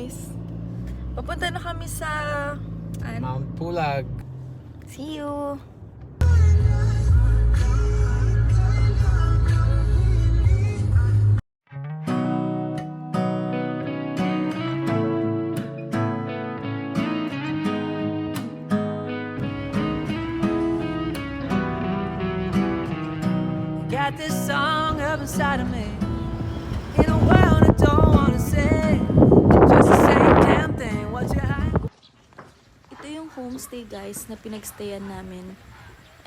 guys. Papunta na kami sa Mount Pulag. See you. Got this song up inside of me in a world I don't wanna say. Just the same damn thing. What you hide? Ito yung homestay guys na pinagstayan namin.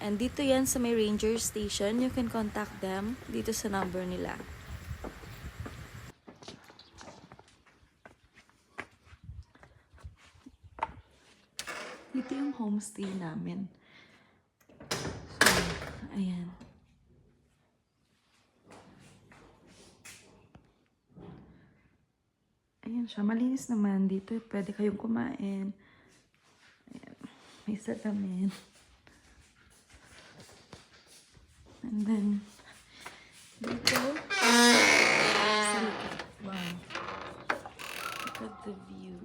And dito yan sa may ranger station. You can contact them dito sa number nila. Dito yung homestay namin. So, ayan. Ayan siya. Malinis naman. Dito pwede kayong kumain. Ayan. May salamin. And then, dito. Wow. Look at the view.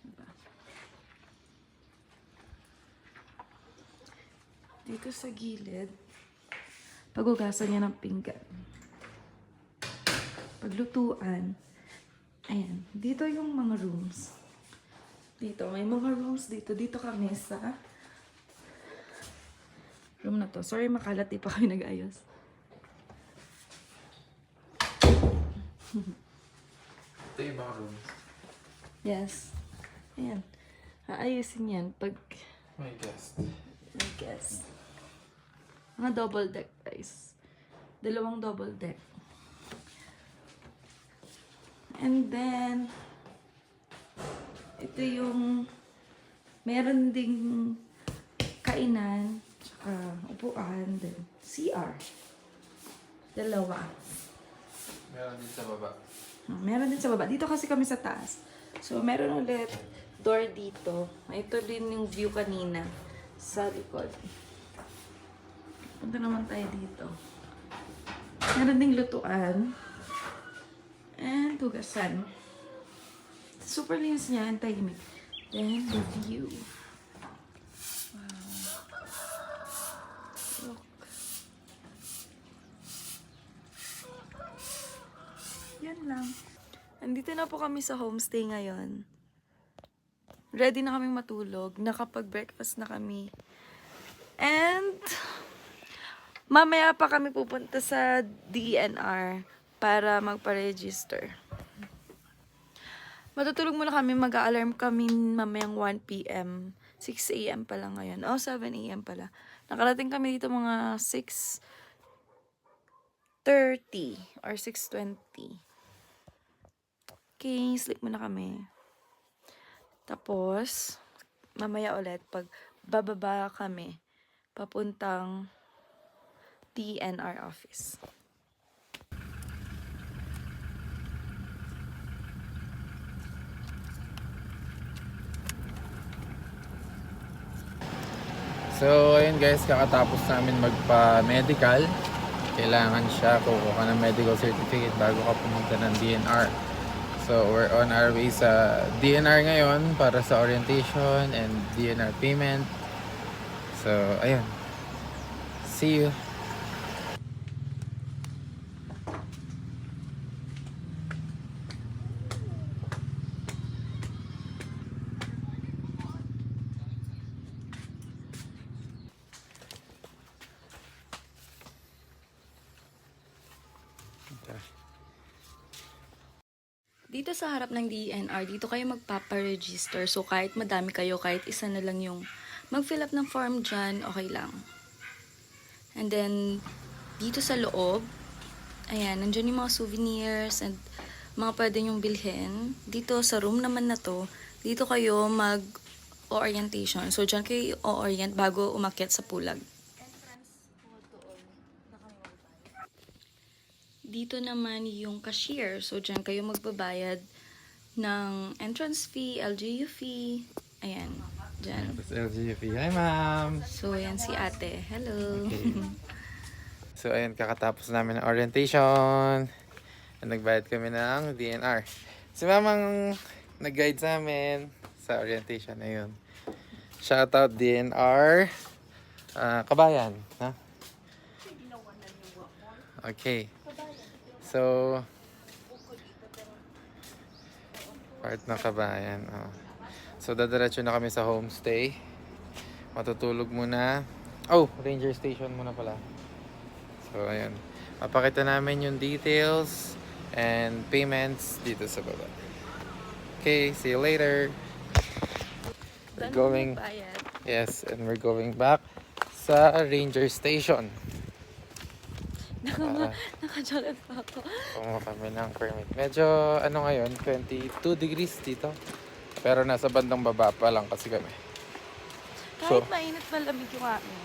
Diba? Dito sa gilid, pagugasan niya ng pinggan. Paglutuan, ayan, dito yung mga rooms. Dito, may mga rooms dito. Dito kami sa room na to. Sorry, makalat, di pa kayo nag-ayos. Ito yung mga rooms. Yes. Ayan. Aayusin yan pag My guest. may guest. Mga double deck, guys. Dalawang double deck. And then, ito yung meron ding kainan, tsaka upuan, then CR. Dalawa. Meron din sa baba. Meron din sa baba. Dito kasi kami sa taas. So, meron ulit door dito. Ito din yung view kanina sa likod. Punta naman tayo dito. Meron ding lutuan. And hugasan. Super linis niya. Ang tahimik. Then, the view. Wow. Look. Yan lang. Andito na po kami sa homestay ngayon. Ready na kaming matulog. Nakapag-breakfast na kami. And mamaya pa kami pupunta sa DNR para magpa-register. Matutulog muna kami. Mag-a-alarm kami mamayang 1 p.m. 6 a.m. pala ngayon. Oh, 7 a.m. pala. Nakarating kami dito mga 6:30 or 6:20. Okay, sleep muna kami. Tapos, mamaya ulit, pag bababa kami, papuntang DNR office. So, ayun guys, kakatapos namin magpa-medical. Kailangan siya kukuha ng medical certificate bago ka pumunta ng DNR. So, we're on our way sa DNR ngayon para sa orientation and DNR payment. So, ayun. See you. Dito sa harap ng DNR, dito kayo magpaparegister. So, kahit madami kayo, kahit isa na lang yung mag-fill up ng form dyan, okay lang. And then, dito sa loob, ayan, nandyan yung mga souvenirs and mga pwede nyong bilhin. Dito sa room naman na to, dito kayo mag-orientation. So, dyan kayo o-orient bago umakyat sa pulag. Dito naman yung cashier. So, dyan kayo magbabayad ng entrance fee, LGU fee. Ayan. Dyan. Tapos LGUP. Hi, ma'am! So, ayan si ate. Hello. Okay. So, ayun, kakatapos namin ng orientation. And nagbayad kami ng DNR. Si Mamang nag-guide sa amin sa orientation na yun. Shoutout DNR Kabayan. Ha? Okay. So, part ng Kabayan. Oh. So, dadiretso na kami sa homestay. Matutulog muna. Oh, ranger station muna pala. So, ayun. Papakita namin yung details and payments dito sa baba. Okay, see you later. We're going, yes, and we're going back sa ranger station. Nakajalat pa ako. Kumuha kami ng permit. Medyo, ano ngayon, 22 degrees dito. Pero nasa bandang baba pa lang kasi kami. Kahit mainit malamig yung amin.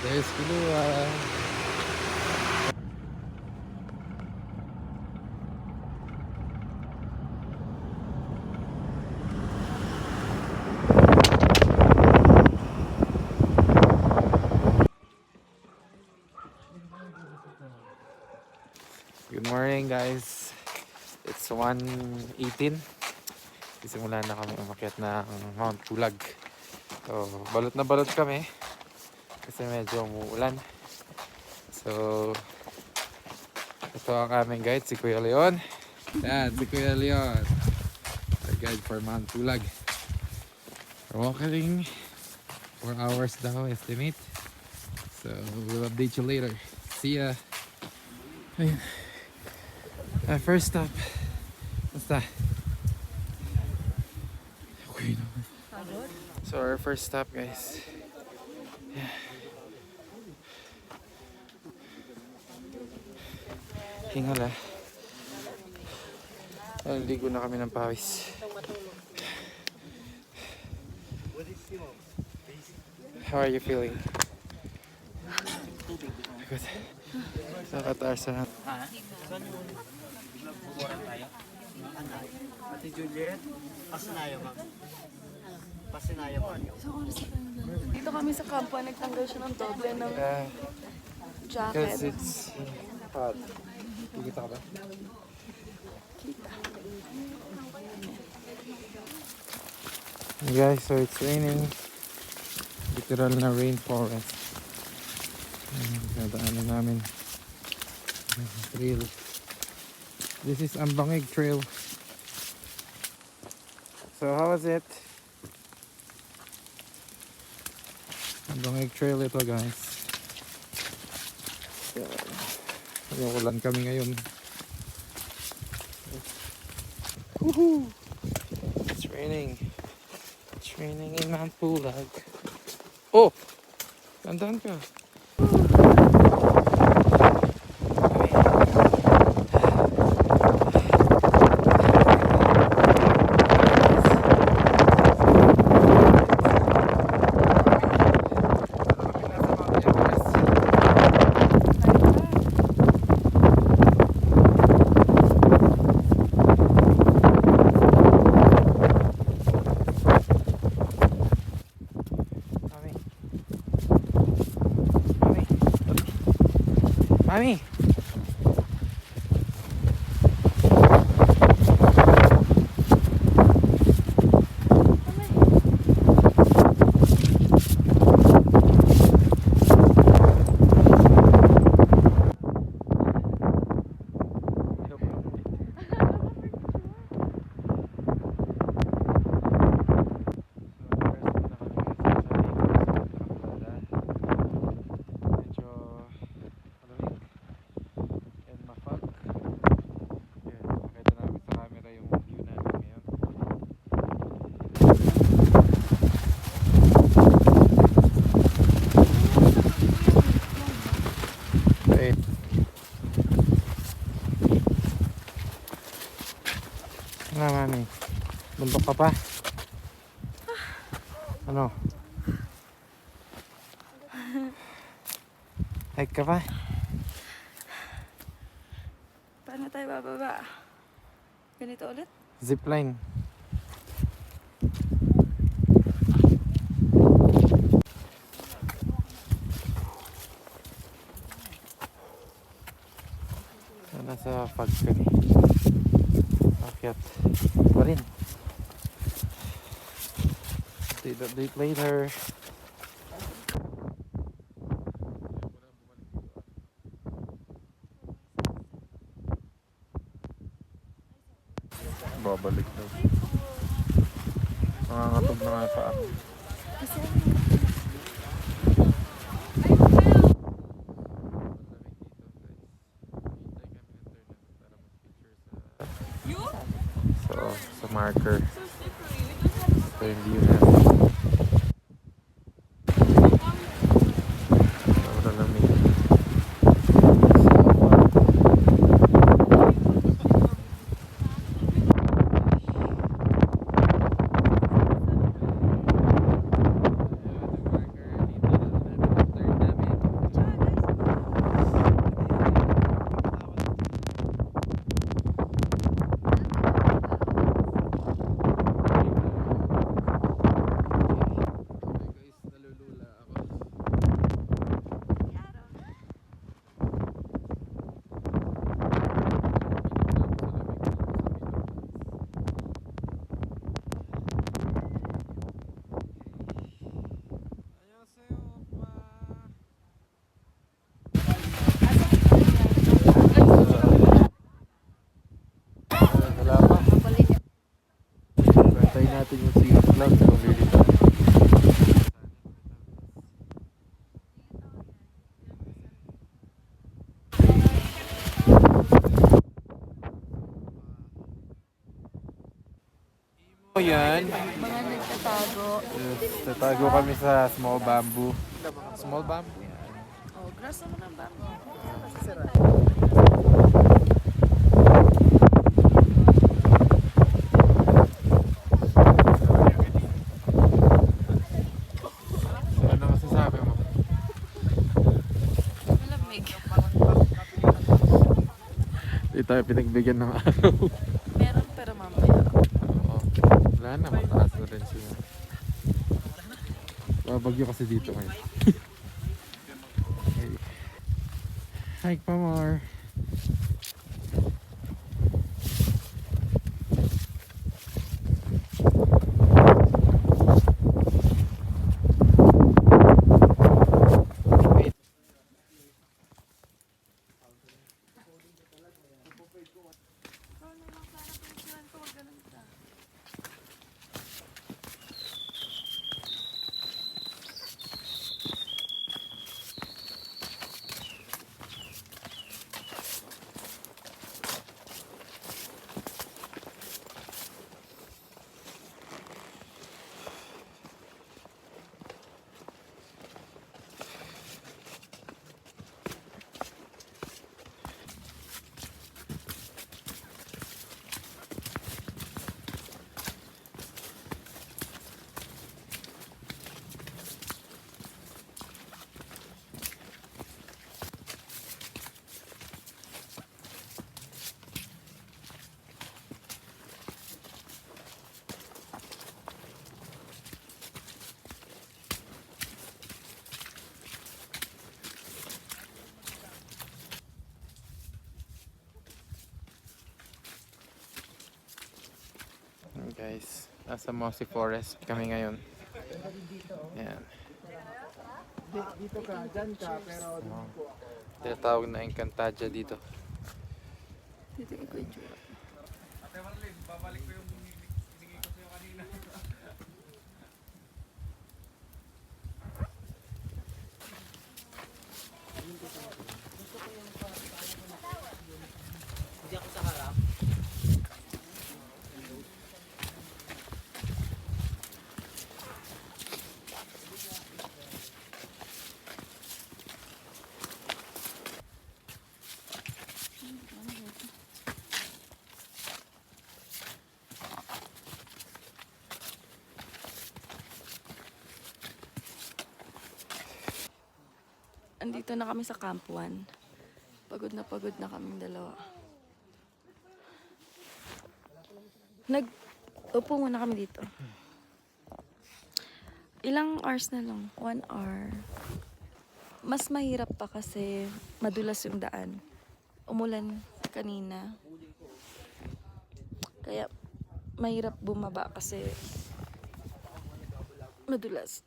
There's Kulua. Good morning guys. It's 1:18. Sisimula na kami umakyat ng Mount Pulag. So, balot na balot kami. Kasi medyo umuulan. So, ito ang aming guide, si Kuya Leon. Yan, si Kuya Leon. Our guide for Mount Pulag. We're walking 4 hours daw, estimate. So, we'll update you later. See ya. Ayun. First stop. Basta. Okay na. So our first stop guys. Yeah. Hingala. Ligo na kami ng pawis. How are you feeling? Good. Sa katarsan. Ate Juliet, pasinayo ma'am. Pasinayo ma'am. Dito kami sa kampo, nagtanggal siya ng doble ng Because jacket. it's hot. Kikita ka ba? Hey guys, so it's raining. Literal na rainforest. Nadaanan namin. Trail. This is Ambangig Trail. So how was it? Ambangig Trail ito guys. Ulan kami ngayon. Woohoo! It's raining. It's raining in Mount Pulag. Oh! Tandaan ka. Mami! Ano mami? Bundok ka pa? Ano? Hike ka pa? Paano tayo bababa? Ganito ulit? Zipline. Nasa fog kami. Akyat pa rin. Update later. Babalik daw. Nangangatog na nga sa akin. So, sa marker. Ito yung view na. Sobrang lamig. Wala pa. Bantayin natin yung sea clouds kung lilito. O yan. Mga nagtatago. Yes, tatago kami sa small bamboo. Small bamboo yan. Oh, grass naman ang bako. So, ano masasabi mo? Malamig. Hindi tayo pinagbigyan ng araw. Meron pero mamaya. Oo. Wala na, mataas na rin siya. Babagyo kasi dito ngayon. Okay. Hike pa more. Guys, nasa Mossy Forest kami ngayon. Ayan. Dito ka, dyan ka, pero Tinatawag na Encantadia dito. Dito ko yung tsura. hindi ako sa harap. Andito na kami sa Camp 1. Pagod na kaming dalawa. Upo muna kami dito. Ilang hours na lang? 1 hour. Mas mahirap pa kasi madulas yung daan. Umulan kanina. Kaya mahirap bumaba kasi madulas.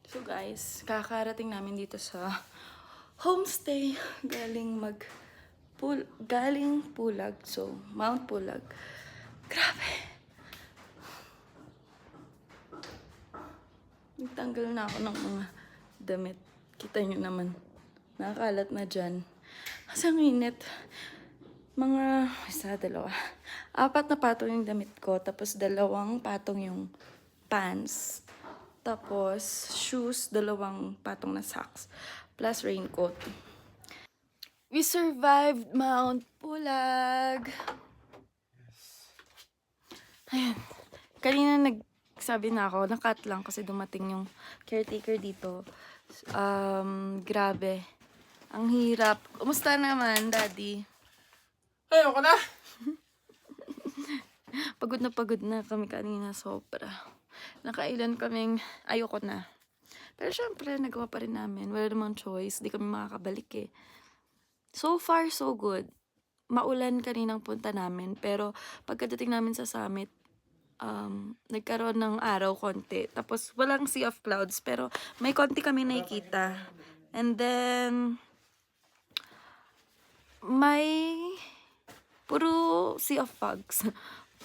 So guys, kakarating namin dito sa homestay galing Pulag. So, Mount Pulag. Grabe. Nagtanggal na ako ng mga damit. Kita nyo naman. Nakakalat na dyan. Kasi ang init. Mga, dalawa. 4 na patong yung damit ko. Tapos 2 patong yung pants. Tapos shoes, 2 patong na socks. Plus raincoat. We survived Mount Pulag. Ayan. Kanina nagsabi na ako, nakat lang kasi dumating yung caretaker dito. Grabe. Ang hirap. Kumusta naman, Daddy? Ayoko na! Pagod na kami kanina, sobra. Nakailan kaming ayoko na. Pero syempre, nagawa pa rin namin. Wala namang choice. Di kami makakabalik eh. So far, so good. Maulan kaninang punta namin. Pero pagkadating namin sa summit, nagkaroon ng araw konti. Tapos walang sea of clouds. Pero may konti kami nakikita. And then, may puro sea of fogs.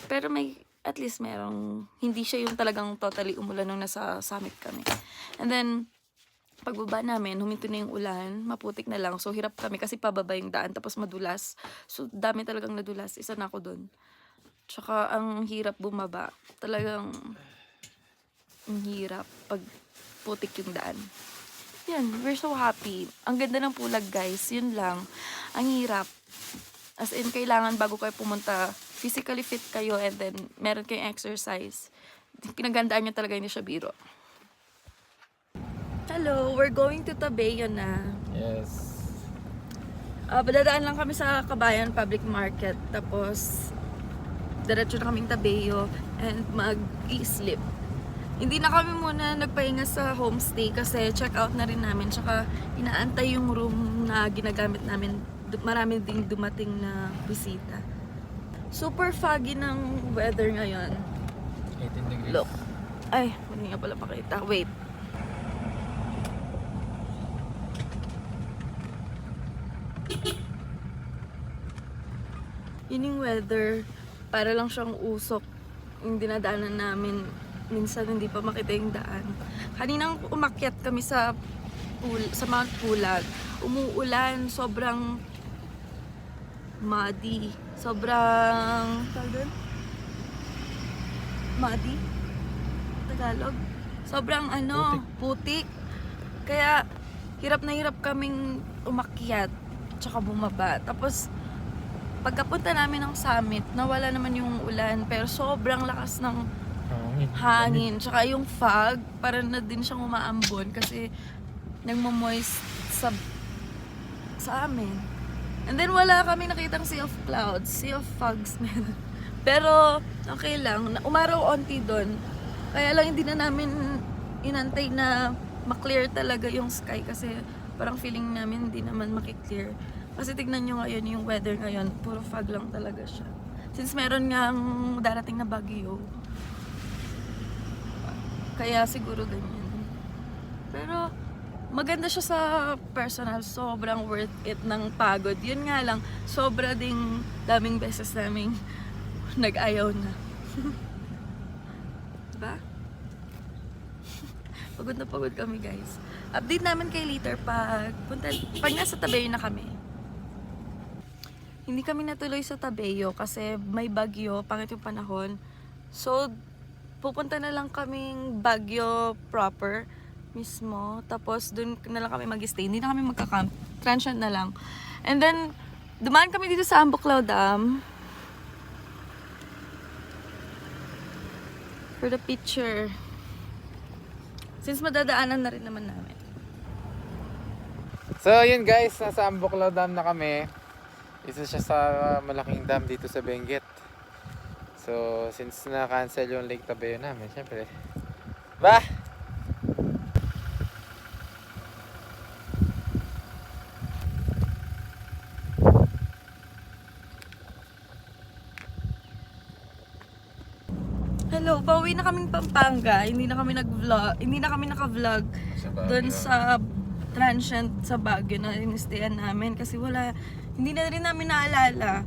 Pero may, at least merong, hindi siya yung talagang totally umulan nung nasa summit kami. And then, pagbaba namin, huminto na yung ulan, maputik na lang. So, hirap kami kasi pababa yung daan, tapos madulas. So, dami talagang nadulas. Isa na ako dun. Tsaka, ang hirap bumaba. Talagang, ang hirap pag putik yung daan. Yan, we're so happy. Ang ganda ng Pulag, guys. Yun lang. Ang hirap. As in, kailangan bago kayo pumunta, physically fit kayo and then meron kayong exercise. Pinagandaan nyo talaga, hindi siya biro. Hello, we're going to Tabeo na. Yes. Dadaan lang kami sa Kabayan Public Market. Tapos, diretso na kaming Tabeo and mag-i-sleep. Hindi na kami muna nagpahinga sa homestay kasi check out na rin namin. Tsaka, inaantay yung room na ginagamit namin. Marami ding dumating na bisita. Super foggy ng weather ngayon. 18 degrees. Look. Ay, hindi nga pala pakita. Wait. Yun yung weather. Para lang siyang usok. Yung dinadaanan namin. Minsan hindi pa makita yung daan. Kaninang umakyat kami sa Mount Pulag. Umuulan. Sobrang muddy. Sobrang muddy? Tagalog? Sobrang putik. Kaya hirap na hirap kaming umakyat tsaka bumaba. Tapos pagkapunta namin ng summit, nawala naman yung ulan pero sobrang lakas ng hangin. Tsaka yung fog, parang na din siyang umaambon kasi nagmo-moist sa amin. And then wala kami nakitang sea of clouds, sea of fogs. Pero okay lang, umaraw onti doon. Kaya lang hindi na namin inantay na maklear talaga yung sky kasi parang feeling namin hindi naman makiklear. Kasi tignan nyo ngayon yung weather ngayon, puro fog lang talaga siya. Since meron nga darating na bagyo, kaya siguro ganyan. Pero maganda siya sa personal, sobrang worth it ng pagod. Yun nga lang, sobra ding daming beses naming nag-ayaw na. Diba? Pagod kami, guys. Update namin kay later pag nasa Tabeo na kami. Hindi kami natuloy sa Tabeo kasi may bagyo, pangit yung panahon. So, pupunta na lang kaming Baguio proper mismo. Tapos, dun na lang kami mag-stay. Hindi na kami magka-camp. Transient na lang. And then, dumaan kami dito sa Ambuklaw Dam. For the picture. Since madadaanan na rin naman namin. So, yun guys. Nasa Ambuklaw Dam na kami. Isa siya sa malaking dam dito sa Benguet. So, since na-cancel yung Lake Tabeo namin, syempre. Hello, pauwi na kaming Pampanga. Hindi na kami naka-vlog Sa Baguio. doon sa transient sa Baguio na inistayan namin kasi hindi na rin namin naalala.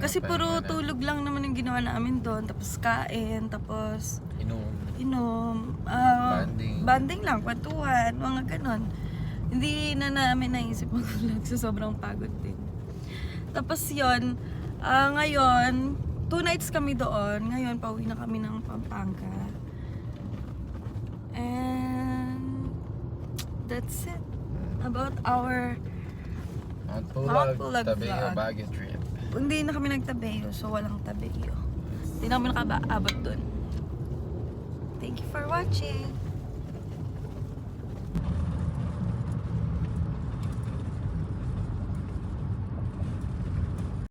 Kasi puro tulog lang naman yung ginawa namin doon. Tapos kain, tapos inom. Banding lang, kwentuhan, mga ganon. Hindi na namin naisip mag-vlog sa sobrang pagod din. Tapos yun, ngayon, 2 nights kami doon. Ngayon, pauwi na kami ng Pampanga. And that's it. About our Mount Mount Pulag, Pulag Tabeo, vlog. Baguio trip. Hindi na kami nagtabeyo, so walang tabeyo. Hindi na kami nakaabot doon. Thank you for watching.